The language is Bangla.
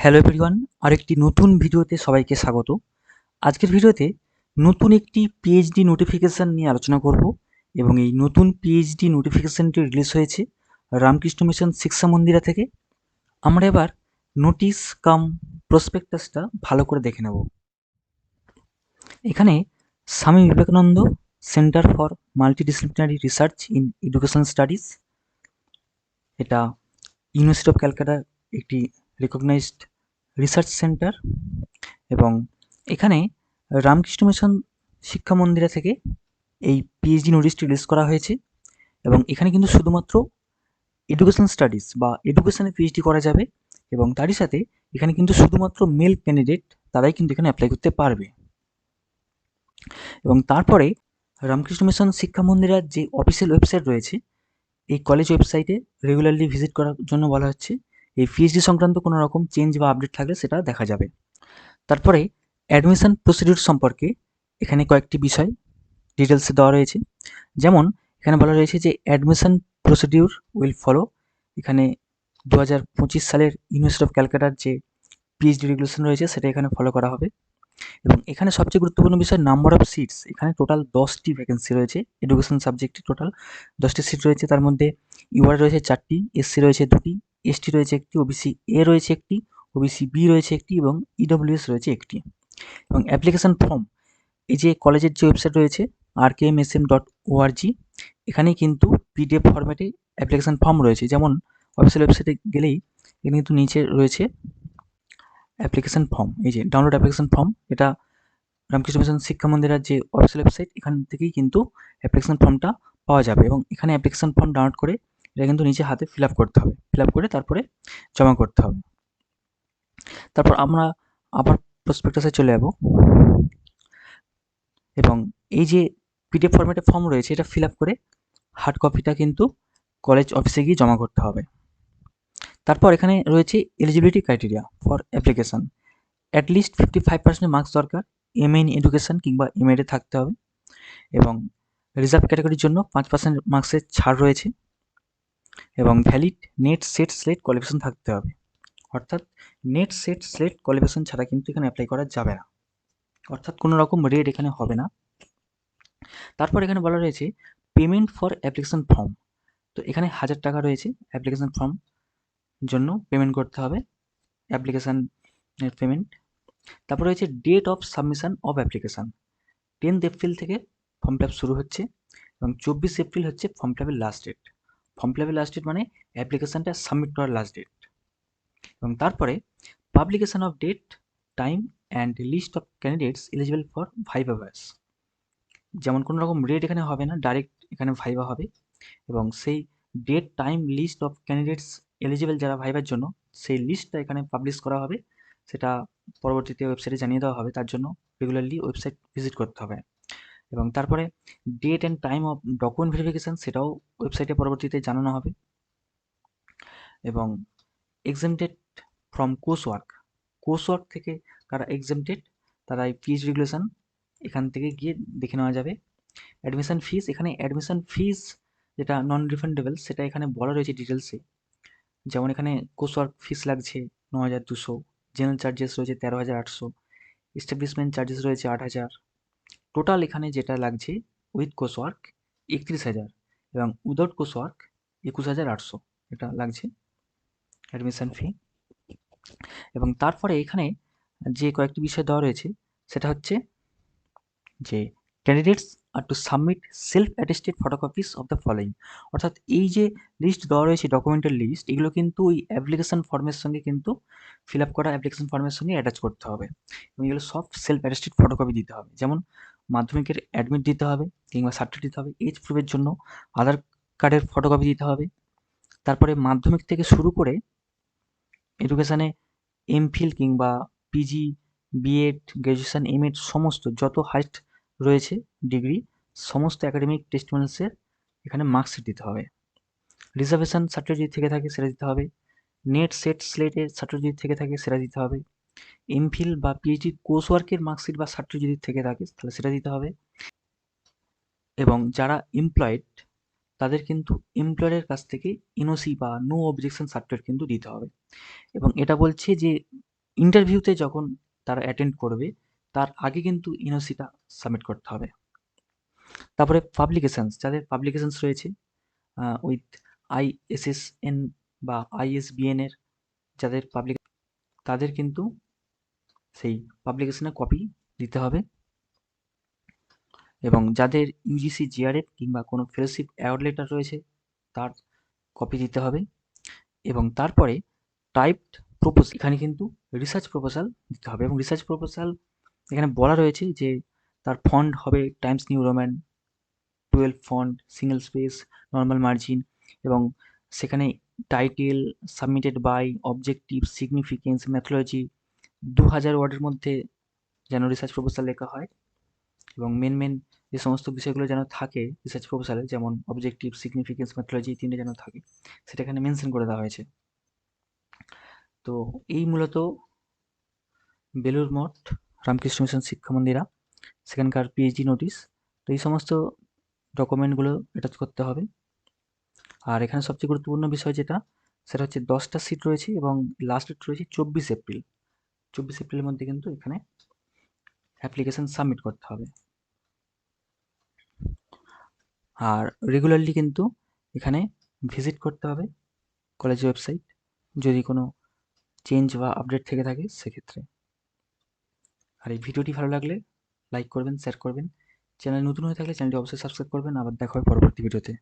হ্যালো এভরিওয়ান, আরেকটি নতুন ভিডিওতে সবাইকে স্বাগত। আজকের ভিডিওতে নতুন একটি পিএইচডি নোটিফিকেশান নিয়ে আলোচনা করব এবং এই নতুন পিএইচডি নোটিফিকেশানটি রিলিজ হয়েছে রামকৃষ্ণ মিশন শিক্ষা মন্দিরা থেকে। আমরা এবার নোটিশ কাম প্রসপেক্টাসটা ভালো করে দেখে নেব। এখানে Swami Vivekananda centre for multidisciplinary research in education studies, এটা ইউনিভার্সিটি অফ ক্যালকাটার একটি রেকগনাইজড রিসার্চ সেন্টার এবং এখানে রামকৃষ্ণ মিশন শিক্ষা মন্দিরা থেকে এই পিএইচডি নোটিশটি রিলিজ করা হয়েছে এবং এখানে কিন্তু শুধুমাত্র এডুকেশন স্টাডিজ বা এডুকেশনে পিএইচডি করা যাবে এবং তারই সাথে এখানে কিন্তু শুধুমাত্র মেল ক্যান্ডিডেট তারাই কিন্তু এখানে অ্যাপ্লাই করতে পারবে। এবং তারপরে রামকৃষ্ণ মিশন শিক্ষা মন্দিরার যে অফিসিয়াল ওয়েবসাইট রয়েছে, এই কলেজ ওয়েবসাইটে রেগুলারলি ভিজিট করার জন্য বলা হচ্ছে। এই পিএইচডি সংক্রান্ত কোনো রকম চেঞ্জ বা আপডেট থাকলে সেটা দেখা যাবে। তারপরে অ্যাডমিশন প্রসিডিউর সম্পর্কে এখানে কয়েকটি বিষয় ডিটেলসে দেওয়া রয়েছে। যেমন এখানে বলা রয়েছে যে অ্যাডমিশন প্রসিডিউর উইল ফলো, এখানে 2025 সালের ইউনিভার্সিটি অফ ক্যালকাটার যে পিএইচডি রেগুলেশন রয়েছে সেটা এখানে ফলো করা হবে। এবং এখানে সবচেয়ে গুরুত্বপূর্ণ বিষয় নাম্বার অফ সিটস, এখানে টোটাল 10টি ভ্যাকেন্সি রয়েছে। এডুকেশন সাবজেক্টে টোটাল 10টি সিট রয়েছে, তার মধ্যে ইউআর রয়েছে 4টি, এসসি রয়েছে 2টি, এসটি রয়েছে 1টি, ওবিসি এ রয়েছে 1টি, ওবিসি বি রয়েছে 1টি এবং ইডব্লিউএস রয়েছে 1টি। এবং অ্যাপ্লিকেশন ফর্ম, এই যে কলেজের যে ওয়েবসাইট রয়েছে rkmsm.org, এখানেই কিন্তু পিডিএফ ফরম্যাটে অ্যাপ্লিকেশন ফর্ম রয়েছে। যেমন অফিসিয়াল ওয়েবসাইটে গেলেই এখানে কিন্তু নিচে রয়েছে অ্যাপ্লিকেশন ফর্ম, এই যে ডাউনলোড অ্যাপ্লিকেশন ফর্ম, এটা রামকৃষ্ণ মিশন শিক্ষা মন্দিরের যে অফিসিয়াল ওয়েবসাইট, এখান থেকেই কিন্তু অ্যাপ্লিকেশন ফর্মটা পাওয়া যাবে। এবং এখানে অ্যাপ্লিকেশন ফর্ম ডাউনলোড করে এটা কিন্তু নিচে হাতে ফিল আপ করতে হবে, ফিল আপ করে তারপরে জমা করতে হবে। তারপর আমরা আবার প্রসপেক্টাসে চলে যাব এবং এই যে পিডিএফ ফরম্যাটে ফর্ম রয়েছে এটা ফিল আপ করে হার্ড কপিটা কিন্তু কলেজ অফিসে গিয়ে জমা করতে হবে। তারপর এখানে রয়েছে eligibility criteria for application, at least 55% marks দরকার, এমএ ইন এডুকেশন কিংবা এমএডে থাকতে হবে এবং রিজার্ভ ক্যাটাগরির জন্য 5% মার্কসের ছাড় রয়েছে এবং valid net set slate qualification থাকতে হবে। অর্থাৎ নেট সেট স্লেট কোয়ালিফিকেশন ছাড়া কিন্তু এখানে অ্যাপ্লাই করা যাবে না, অর্থাৎ কোনো রকম রেট এখানে হবে না। তারপর এখানে বলা রয়েছে পেমেন্ট ফর অ্যাপ্লিকেশন ফর্ম, তো এখানে 1000 টাকা রয়েছে অ্যাপ্লিকেশন ফর্ম জন্য পেমেন্ট করতে হবে, অ্যাপ্লিকেশানের পেমেন্ট। তারপর রয়েছে date of submission of application, 10th April থেকে ফর্ম ফিল আপ শুরু হচ্ছে এবং 24 এপ্রিল হচ্ছে ফর্ম ফিল আপের লাস্ট ডেট। ফর্ম ফিল আপের লাস্ট ডেট মানে অ্যাপ্লিকেশানটা সাবমিট করার লাস্ট ডেট। এবং তারপরে publication of date, time and list of candidates eligible for viva batch, যেমন কোনো রকম রেট এখানে হবে না, ডাইরেক্ট এখানে ভাইভা হবে এবং সেই date, time, list of candidates eligible যারা ভাইভার জন্য, সেই লিস্টটা এখানে পাবলিশ করা হবে। সেটা পরবর্তীতে ওয়েবসাইটে জানিয়ে দেওয়া হবে, তার জন্য রেগুলারলি ওয়েবসাইট ভিজিট করতে হবে। এবং তারপরে date and time of document verification, সেটাও ওয়েবসাইটে পরবর্তীতে জানানো হবে। এবং এক্সেমটেড ফ্রম কোর্স ওয়ার্ক থেকে কারা এক্সেমটেড, তারা এই ফিজ রেগুলেশন এখান থেকে গিয়ে দেখে নেওয়া যাবে। অ্যাডমিশন ফিস, এখানে অ্যাডমিশন ফিস যেটা নন রিফান্ডেবল সেটা এখানে বলা রয়েছে ডিটেলসে। যেমন এখানে কোর্স ওয়ার্ক ফিস লাগছে 9200, জেনারেল চার্জেস রয়েছে 13800, এস্টাবলিশমেন্ট চার্জেস রয়েছে 8000, টোটাল এখানে যেটা লাগছে উইথ কোর্স ওয়ার্ক 31000 এবং উইদাউট কোর্স ওয়ার্ক 21800 এটা লাগছে অ্যাডমিশন ফি। এবং তারপরে এখানে যে কয়েকটি বিষয় দেওয়া রয়েছে সেটা হচ্ছে যে candidates are to submit self attested photocopies of the following, অর্থাৎ এই যে লিস্ট দেওয়া রয়েছে ডকুমেন্টের লিস্ট, এগুলো কিন্তু ওই অ্যাপ্লিকেশন ফর্মের সঙ্গে কিন্তু ফিল আপ করা অ্যাপ্লিকেশন ফর্মের সঙ্গে অ্যাটাচ করতে হবে এবং এগুলো সব সেলফ অ্যাটেস্টেড ফটোকপি দিতে হবে। যেমন মাধ্যমিকের অ্যাডমিট দিতে হবে কিংবা সার্টিফিকেট দিতে হবে, এজ প্রুফের জন্য আধার কার্ডের ফটোকপি দিতে হবে। তারপরে মাধ্যমিক থেকে শুরু করে এডুকেশানে এমফিল কিংবা পিজি, বিএড, গ্র্যাজুয়েশন, এমএড সমস্ত যত হাইস্ট রয়েছে ডিগ্রি, সমস্ত একাডেমিক টেস্টিমোনিয়ালসের এখানে মার্কশিট দিতে হবে। রিজার্ভেশন সার্টিফিকেট যদি থেকে থাকে সেটা দিতে হবে। নেট সেট স্লেটের সার্টিফিকেট যদি থেকে থাকে সেটা দিতে হবে। এমফিল বা পিএইচডি কোর্স ওয়ার্কের মার্কশিট বা সার্টিফিকেট যদি থেকে থাকে তাহলে সেটা দিতে হবে। এবং যারা এমপ্লয়েড তাদের কিন্তু এমপ্লয়ারের কাছ থেকে এনওসি বা নো অবজেকশন সার্টিফিকেট কিন্তু দিতে হবে। এবং এটা বলছে যে ইন্টারভিউতে যখন তারা অ্যাটেন্ড করবে তার আগে কিন্তু এনওসিটা সাবমিট করতে হবে। তারপরে পাবলিকেশনস, যাদের পাবলিকেশনস রয়েছে উইথ আইএসএসএন বা আইএসবিএন এর যাদের তাদের কিন্তু সেই পাবলিকেশনের কপি দিতে হবে, এবং যাদের ইউজিসি জিআরএফ কিংবা কোনো ফেলোশিপ অ্যাওয়ার্ড লেটার রয়েছে তার কপি দিতে হবে। এবং তারপরে টাইপড প্রপোজাল, এখানে কিন্তু রিসার্চ প্রপোজাল দিতে হবে, এবং রিসার্চ প্রপোজাল এখানে বলা রয়েছে যে তার ফন্ট হবে Times New Roman 12 font, single space, normal margin, এবং সেখানে title, submitted by, objective, significance, methodology 2000 ওয়ার্ডের মধ্যে যেন রিসার্চ প্রপোজাল লেখা হয়, এবং মেন যে সমস্ত বিষয়গুলো যেন থাকে রিসার্চ প্রপোজালে, যেমন অবজেক্টিভ, সিগনিফিকেন্স, ম্যাথোলজি, তিনটে যেন থাকে, সেটা এখানে মেনশন করে দেওয়া হয়েছে। তো এই মূলত বেলুর মঠ রামকৃষ্ণ মিশন শিক্ষা মন্দিরা সেখানকার পিএইচডি নোটিশ। তো এই সমস্ত ডকুমেন্টগুলো অ্যাটাচ করতে হবে। আর এখানে সবচেয়ে গুরুত্বপূর্ণ বিষয় যেটা, সেটা হচ্ছে 10টা সিট রয়েছে এবং লাস্ট ডেট রয়েছে 24 এপ্রিল। 24 এপ্রিলের মধ্যে কিন্তু এখানে অ্যাপ্লিকেশন সাবমিট করতে হবে। আর রেগুলারলি কিন্তু এখানে ভিজিট করতে হবে কলেজের ওয়েবসাইট, যদি কোনো চেঞ্জ বা আপডেট থেকে থাকে সেক্ষেত্রে। আর এই ভিডিওটি ভালো লাগলে লাইক করবেন, শেয়ার করবেন। চ্যানেল নতুন হয়ে থাকলে চ্যানেলটি অবশ্যই সাবস্ক্রাইব করবেন। আবার দেখা হবে পরবর্তী ভিডিওতে।